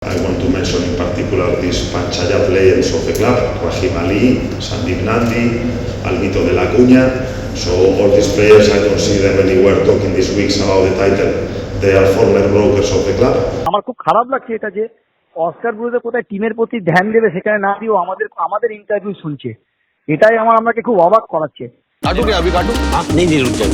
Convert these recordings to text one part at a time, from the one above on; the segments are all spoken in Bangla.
I want to mention in particular these Panchaya players of the club, Rahim Ali, Sandeep Nandi, Alvito de la Cuña. So all these players, I don't see them anywhere talking these weeks about the title. They are former brokers of the club. আমার খুব খারাপ লাগছে এটা যে অস্কার ব্রুজে কোথায় টিমের প্রতি ধ্যান দেবে সেখানে না দিয়েও আমাদের ইন্টারভিউ শুনছে। এটাই আমাকে খুব অবাক করাচ্ছে। काटू क्या अभी काटू? नहीं नहीं रुक जाओ।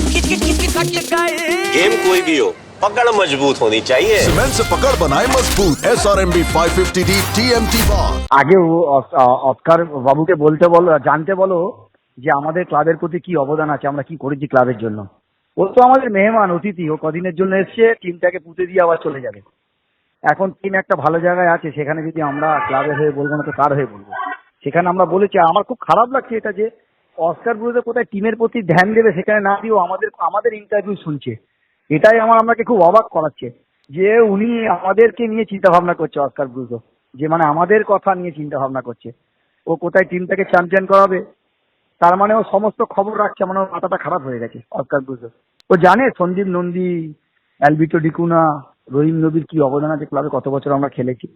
गेम कोई भी हो पकड़ मजबूत होनी चाहिए। सीमेंट से पकड़ बनाए मजबूत। SRMB 550D TMT bar। আগে অস্কার বাবুকে জানতে বলো যে আমাদের ক্লাবের প্রতি কি অবদান আছে, আমরা কি করেছি ক্লাবের জন্য। ও তো আমাদের মেহমান অতিথি, ও কদিনের জন্য এসছে, টিমটাকে পুঁতে দিয়ে আবার চলে যাবে। এখন টিম একটা ভালো জায়গায় আছে, সেখানে যদি আমরা ক্লাবের হয়ে বলবো না তো কার হয়ে বলবো। সেখানে আমরা বলেছি, আমার খুব খারাপ লাগছে এটা যে অস্কার ব্রুজে কোথায় টিমের প্রতি ধ্যান দেবে সেখানে না দিয়েও আমাদের ইন্টারভিউ শুনছে। এটাই আমাকে খুব অবাক করাচ্ছে যে উনি আমাদেরকে নিয়ে চিন্তা ভাবনা করছে, অস্কার ব্রুজো যে মানে আমাদের কথা নিয়ে চিন্তা ভাবনা করছে। ও কোথায় টিমটাকে চ্যাম্পিয়ন করাবে, তার মানে ও সমস্ত খবর রাখছে। মানে ওর মাথাটা খারাপ হয়ে গেছে অস্কার ব্রুজো। ও জানে সন্দীপ নন্দী, অ্যালভিটো ডিকুনা, রহিম নবীর কি অবদান আছে ক্লাবে, কত বছর আমরা খেলেছি।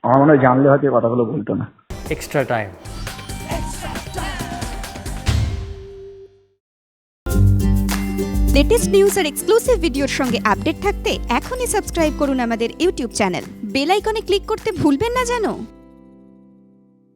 আমার মনে হয় জানলে হয়তো এই কথাগুলো বলতো না। Extra time. লেটেস্ট নিউজ আর এক্সক্লুসিভ ভিডিওর সঙ্গে আপডেট থাকতে এখনই সাবস্ক্রাইব করুন আমাদের ইউটিউব চ্যানেল। বেল আইকনে ক্লিক করতে ভুলবেন না যেন।